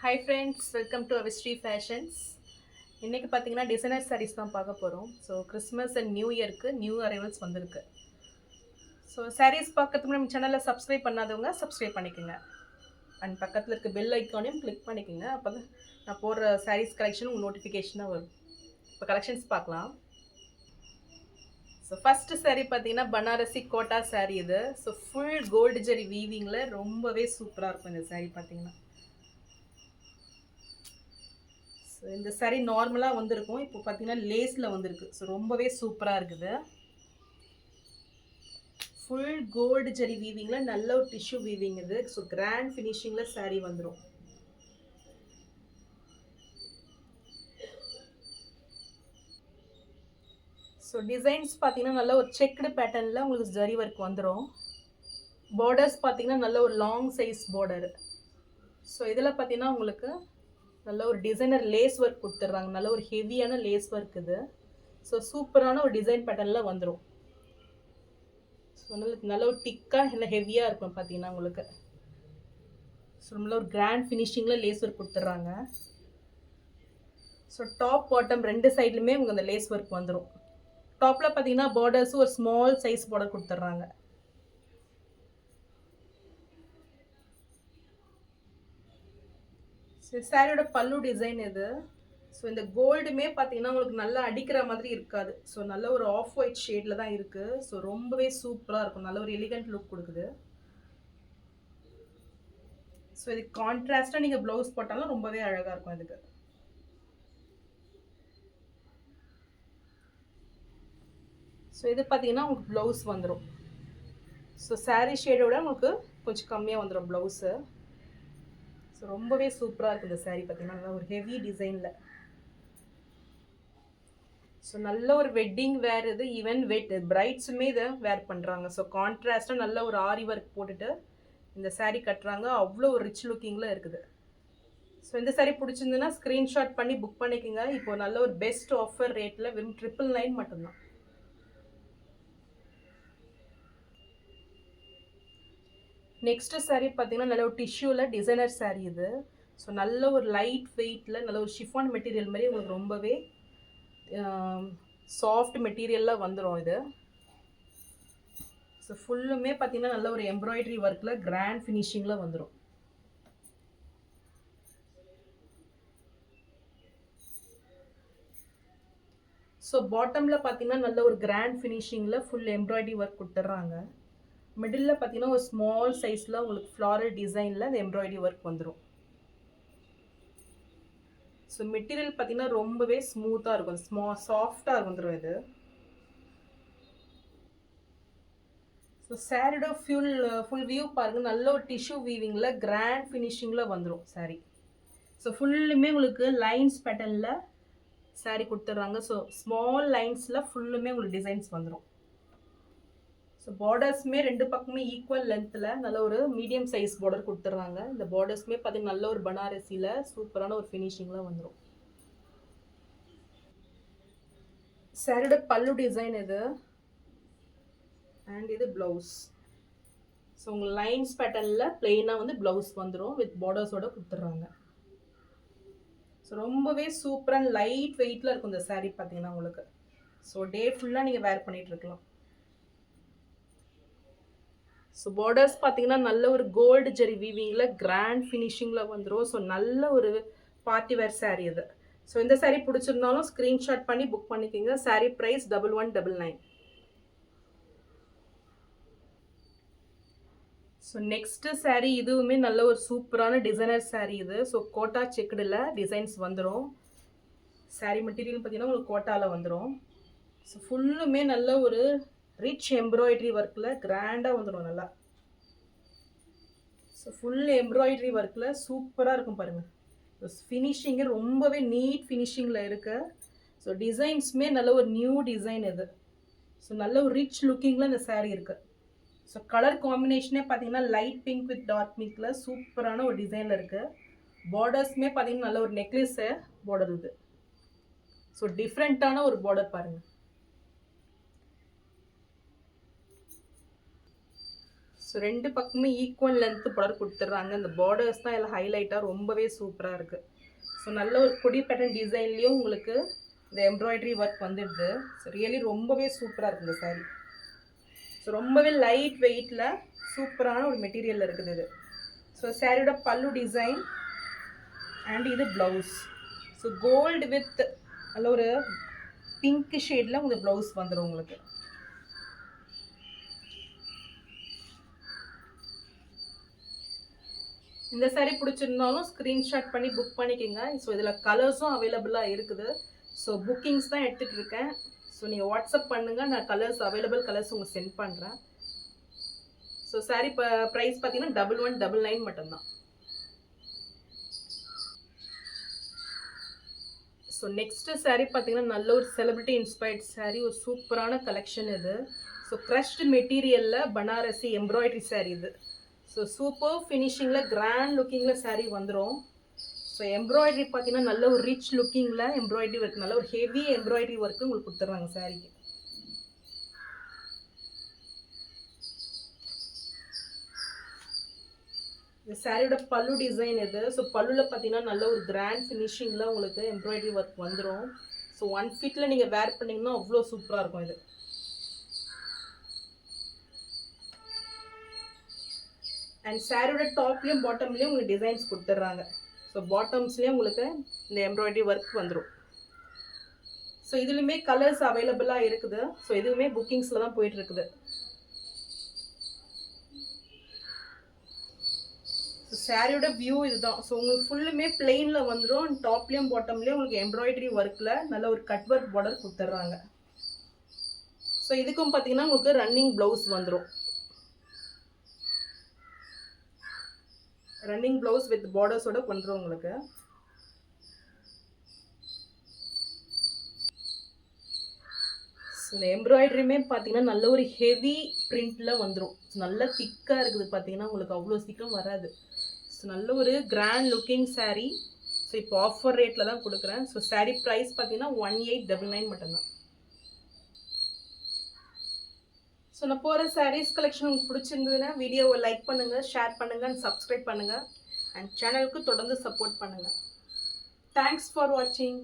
Hi friends, welcome to Avistry Fashions. இன்னைக்கு பார்த்தீங்கன்னா designer sarees தான் பார்க்க போகிறோம். ஸோ கிறிஸ்மஸ் அண்ட் நியூ இயருக்கு நியூ அரைவல்ஸ் வந்திருக்கு. ஸோ sarees பார்க்கறதுக்கு நம்ம சேனலை சப்ஸ்கிரைப் பண்ணாதவங்க சப்ஸ்கிரைப் பண்ணிக்கோங்க. அண்ட் பக்கத்தில் இருக்க பெல் ஐக்கானையும் கிளிக் பண்ணிக்கோங்க. அப்போ தான் நான் போடுற sarees கலெக்ஷன் உங்கள் நோட்டிஃபிகேஷனாக வரும். இப்போ கலெக்ஷன்ஸ் பார்க்கலாம். ஸோ ஃபஸ்ட்டு saree பார்த்தீங்கன்னா பனாரசி கோட்டா saree இது. ஸோ ஃபுல் கோல்டு ஜெரி வீவிங்கில் ரொம்பவே சூப்பராக இருக்கும் இந்த saree பார்த்தீங்கன்னா. ஸோ இந்த சாரீ நார்மலாக வந்திருக்கும். இப்போ பார்த்தீங்கன்னா லேஸில் வந்திருக்கு. ஸோ ரொம்பவே சூப்பராக இருக்குது. ஃபுல் கோல்டு ஜெரி வீவிங்கில் நல்ல ஒரு டிஷ்யூ வீவிங் இது. ஸோ கிராண்ட் ஃபினிஷிங்கில் சாரீ வந்துடும். ஸோ டிசைன்ஸ் பார்த்தீங்கன்னா நல்ல ஒரு செக்குடு பேட்டர்னில் உங்களுக்கு ஜரி ஒர்க் வந்துடும். பார்டர்ஸ் பார்த்தீங்கன்னா நல்ல ஒரு லாங் சைஸ் பார்டர். ஸோ இதில் பார்த்தீங்கன்னா உங்களுக்கு நல்ல ஒரு டிசைனர் லேஸ் ஒர்க் கொடுத்துட்றாங்க. நல்ல ஒரு ஹெவியான லேஸ் ஒர்க் இது. ஸோ சூப்பரான ஒரு டிசைன் பேட்டர்னில் வந்துடும். ஸோ நல்ல ஒரு திக்காக இல்லை ஹெவியாக இருக்கும் பார்த்தீங்கன்னா உங்களுக்கு. ஸோ நல்ல ஒரு கிராண்ட் ஃபினிஷிங்கில் லேஸ் ஒர்க் கொடுத்துட்றாங்க. ஸோ டாப் பாட்டம் ரெண்டு சைட்லையுமே உங்களுக்கு அந்த லேஸ் ஒர்க் வந்துடும். டாப்பில் பார்த்தீங்கன்னா பார்டர்ஸும் ஒரு ஸ்மால் சைஸ் பார்டர் கொடுத்துட்றாங்க. சாரியோட பல்லு டிசைன் இது. ஸோ இந்த கோல்டுமே பார்த்தீங்கன்னா உங்களுக்கு நல்லா அடிக்கிற மாதிரி இருக்காது. ஸோ நல்ல ஒரு ஆஃப் ஒயிட் ஷேடில் தான் இருக்குது. ஸோ ரொம்பவே சூப்பராக இருக்கும். நல்ல ஒரு எலிகண்ட் லுக் கொடுக்குது. ஸோ இதுக்கு கான்ட்ராஸ்டாக நீங்கள் ப்ளவுஸ் போட்டாலும் ரொம்பவே அழகாக இருக்கும் இதுக்கு. ஸோ இது பார்த்தீங்கன்னா உங்களுக்கு ப்ளவுஸ் வந்துடும். ஸோ சாரீ ஷேடோட உங்களுக்கு கொஞ்சம் கம்மியாக வந்துடும் ப்ளவுஸு. ஸோ ரொம்பவே சூப்பராக இருக்குது இந்த சாரீ பார்த்தீங்கன்னா. நல்லா ஒரு ஹெவி டிசைனில். ஸோ நல்ல ஒரு வெட்டிங் வேர் இது. ஈவன் பிரைட்ஸுமே இதை வேர் பண்ணுறாங்க. ஸோ கான்ட்ராஸ்டாக நல்ல ஒரு ஆரி ஒர்க் போட்டுட்டு இந்த சாரீ கட்டுறாங்க. அவ்வளோ ஒரு ரிச் லுக்கிங்கில் இருக்குது. ஸோ இந்த சாரீ பிடிச்சிருந்துன்னா ஸ்க்ரீன்ஷாட் பண்ணி புக் பண்ணிக்கோங்க. இப்போ நல்ல ஒரு பெஸ்ட் ஆஃபர் ரேட்டில் வெறும் 999 மட்டும்தான். நெக்ஸ்ட்டு சாரீ பார்த்தீங்கன்னா நல்ல ஒரு டிஷ்யூவில் டிசைனர் சாரீ இது. ஸோ நல்ல ஒரு லைட் வெயிட்டில் நல்ல ஒரு ஷிஃபான் மெட்டீரியல் மாதிரி உங்களுக்கு ரொம்பவே சாஃப்ட் மெட்டீரியலில் வந்துடும் இது. ஸோ ஃபுல்லுமே பார்த்தீங்கன்னா நல்ல ஒரு எம்ப்ராய்டரி ஒர்க்கில் கிராண்ட் ஃபினிஷிங்கில் வந்துடும். ஸோ பாட்டமில் பார்த்தீங்கன்னா நல்ல ஒரு கிராண்ட் ஃபினிஷிங்கில் ஃபுல் எம்ப்ராய்டரி ஒர்க் கொடுத்துட்றாங்க. மிடில் பார்த்தீங்கன்னா ஒரு ஸ்மால் சைஸில் உங்களுக்கு ஃப்ளாரல் டிசைனில் இந்த எம்ப்ராய்டரி ஒர்க் வந்துடும். ஸோ மெட்டீரியல் பார்த்தீங்கன்னா ரொம்பவே ஸ்மூத்தாக இருக்கும். சாஃப்டாக வந்துடும் இது. ஸோ சாரியோட ஃபுல் வியூ பாருங்கள். நல்ல ஒரு டிஷ்யூ வீவிங்கில் கிராண்ட் ஃபினிஷிங்கில் வந்துடும் சாரீ. ஸோ ஃபுல்லுமே உங்களுக்கு லைன்ஸ் பேட்டர்னில் சாரீ கொடுத்துட்றாங்க. ஸோ ஸ்மால் லைன்ஸில் ஃபுல்லுமே உங்களுக்கு டிசைன்ஸ் வந்துடும். ஸோ பார்டர்ஸுமே ரெண்டு பக்கமே ஈக்குவல் லென்த்தில் நல்ல ஒரு மீடியம் சைஸ் பார்டர் கொடுத்துட்றாங்க. இந்த பார்டர்ஸுமே பார்த்தீங்கன்னா நல்ல ஒரு பனாரசியில் சூப்பரான ஒரு ஃபினிஷிங்கில் வந்துடும். சாரியோட பல்லு டிசைன் இது. அண்ட் இது ப்ளவுஸ். ஸோ உங்கள் லைன்ஸ் பேட்டர்னில் பிளெயினாக வந்து ப்ளவுஸ் வந்துடும். வித் பார்டர்ஸோட கொடுத்துட்றாங்க. ஸோ ரொம்பவே சூப்பர் அண்ட் லைட் வெயிட்டில் இருக்கும் இந்த சாரீ பார்த்தீங்கன்னா உங்களுக்கு. ஸோ டே ஃபுல்லாக நீங்கள் வேர் பண்ணிகிட்டு இருக்கலாம். ஸோ பார்டர்ஸ் பார்த்தீங்கன்னா நல்ல ஒரு கோல்டு ஜெரி வீவிங்கில் கிராண்ட் ஃபினிஷிங்கில் வந்துடும். ஸோ நல்ல ஒரு பார்ட்டி வேர் சாரீ இது. ஸோ இந்த சாரீ பிடிச்சிருந்தாலும் ஸ்க்ரீன்ஷாட் பண்ணி புக் பண்ணிக்கோங்க. Sari price 1199. So next sari இதுவுமே நல்ல ஒரு சூப்பரான டிசைனர் சாரீ இது. ஸோ கோட்டா செக்குடில் டிசைன்ஸ் வந்துடும். சாரீ மெட்டீரியல் பார்த்தீங்கன்னா உங்களுக்கு கோட்டாவில் வந்துடும். ஸோ ஃபுல்லுமே நல்ல ஒரு ரிச் எம்ப்ராய்டரி ஒர்க்கில் கிராண்டாக வந்துடும் நல்லா. ஸோ ஃபுல் எம்ப்ராய்டரி ஒர்க்கில் சூப்பராக இருக்கும் பாருங்கள். ஸோ ஃபினிஷிங்கு ரொம்பவே நீட் ஃபினிஷிங்கில் இருக்கு. ஸோ டிசைன்ஸுமே நல்ல ஒரு நியூ டிசைன் இது. ஸோ நல்ல ஒரு ரிச் லுக்கிங்கில் இந்த சாரீ இருக்குது. ஸோ கலர் காம்பினேஷனே பார்த்தீங்கன்னா லைட் பிங்க் வித் டார்க் பிங்க்கில் சூப்பரான ஒரு டிசைனில் இருக்குது. பார்டர்ஸுமே பார்த்தீங்கன்னா நல்ல ஒரு நெக்லஸு பார்டர் இது. ஸோ டிஃப்ரெண்ட்டான ஒரு பார்டர் பாருங்கள். ஸோ 2 பக்கமுமே ஈக்குவல் லென்த் பார்டர் கொடுத்துட்றாங்க. இந்த பார்டர்ஸ் தான் எல்லாம் ஹைலைட்டாக ரொம்பவே சூப்பராக இருக்குது. ஸோ நல்ல ஒரு கொடி பேட்டர்ன் டிசைன்லேயும் உங்களுக்கு இந்த எம்ப்ராய்டரி ஒர்க் வந்துடுது. ஸோ ரியலி ரொம்பவே சூப்பராக இருக்குது இந்த சாரீ. ஸோ ரொம்பவே லைட் வெயிட்டில் சூப்பரான ஒரு மெட்டீரியல் இருக்குது இது. ஸோ சாரியோட பல்லு டிசைன் அண்ட் இது ப்ளவுஸ். ஸோ கோல்டு வித் நல்ல ஒரு பிங்க் ஷேடில் உங்களுக்கு ப்ளவுஸ் வந்துடும் உங்களுக்கு. இந்த சாரீ பிடிச்சிருந்தாலும் ஸ்க்ரீன்ஷாட் பண்ணி புக் பண்ணிக்கோங்க. ஸோ இதில் கலர்ஸும் அவைலபிளாக இருக்குது. ஸோ புக்கிங்ஸ் தான் எடுத்துகிட்டு இருக்கேன். ஸோ நீங்கள் வாட்ஸ்அப் பண்ணுங்கள், நான் கலர்ஸ் அவைலபிள் கலர்ஸ் உங்களுக்கு சென்ட் பண்ணுறேன். ஸோ சாரீ இப்போ ப்ரைஸ் பார்த்தீங்கன்னா 1199 மட்டும்தான். ஸோ நெக்ஸ்ட்டு சாரீ பார்த்தீங்கன்னா நல்ல ஒரு செலிபிரிட்டி இன்ஸ்பயர்ட் சாரீ, ஒரு சூப்பரான கலெக்ஷன் இது. ஸோ க்ரஷ்டு மெட்டீரியலில் பனாரசி எம்ப்ராய்டரி சாரீ இது. ஸோ சூப்பர் ஃபினிஷிங்கில் கிராண்ட் லுக்கிங்கில் சாரீ வந்துடும். ஸோ எம்ப்ராய்டரி பார்த்தீங்கன்னா நல்ல ஒரு ரிச் லுக்கிங்கில் எம்ப்ராய்டரி ஒர்க், நல்ல ஒரு ஹெவி எம்ப்ராய்டரி ஒர்க்கு உங்களுக்கு கொடுத்துட்றாங்க சாரீக்கு. இந்த சாரியோட பல்லு டிசைன் இது. ஸோ பல்லுவில் பார்த்தீங்கன்னா நல்ல ஒரு கிராண்ட் ஃபினிஷிங்கில் உங்களுக்கு எம்ப்ராய்டரி ஒர்க் வந்துடும். ஸோ 1 ஃபீட்டில் நீங்கள் வேர் பண்ணிங்கன்னா அவ்வளோ சூப்பராக இருக்கும் இது. அண்ட் சாரியோட டாப்லேயும் பாட்டம்லேயும் உங்களுக்கு டிசைன்ஸ் கொடுத்துட்றாங்க. ஸோ பாட்டம்ஸ்லேயும் உங்களுக்கு இந்த எம்ப்ராய்டரி ஒர்க் வந்துடும். ஸோ இதுலையுமே கலர்ஸ் அவைலபிளாக இருக்குது. ஸோ இதுவுமே புக்கிங்ஸில் தான் போயிட்டுருக்குது. ஸோ சாரியோட வியூ இதுதான். ஸோ உங்களுக்கு ஃபுல்லுமே பிளெயினில் வந்துடும். டாப்லேயும் பாட்டம்லேயும் உங்களுக்கு எம்ப்ராய்டரி ஒர்க்கில் நல்ல ஒரு கட் ஒர்க் பார்டர் கொடுத்துட்றாங்க. ஸோ இதுக்கும் பார்த்தீங்கன்னா உங்களுக்கு ரன்னிங் ப்ளவுஸ் வந்துடும். ரன்னிங் ப்ளவுஸ் வித் பார்டர்ஸோட பண்ணுறோம் உங்களுக்கு. ஸோ இந்த எம்ப்ராய்டரியுமே பார்த்தீங்கன்னா நல்ல ஒரு ஹெவி பிரிண்டில் வந்துடும். நல்ல திக்காக இருக்குது பார்த்தீங்கன்னா உங்களுக்கு அவ்வளோ சீக்கிரம் வராது. ஸோ நல்ல ஒரு கிராண்ட் லுக்கிங் சாரீ. ஸோ இப்போ ஆஃபர் ரேட்டில் தான் கொடுக்குறேன். ஸோ சாரீ ப்ரைஸ் பார்த்தீங்கன்னா 1899 மட்டும்தான். ஸோ நான் போகிற சாரீஸ் கலெக்ஷன் உங்களுக்கு பிடிச்சிருந்ததுன்னா வீடியோவை லைக் பண்ணுங்கள், ஷேர் பண்ணுங்கள் அண்ட் சப்ஸ்கிரைப் பண்ணுங்கள். அண்ட் சேனலுக்கு தொடர்ந்து சப்போர்ட் பண்ணுங்கள். தேங்க்ஸ் ஃபார் வாட்சிங்.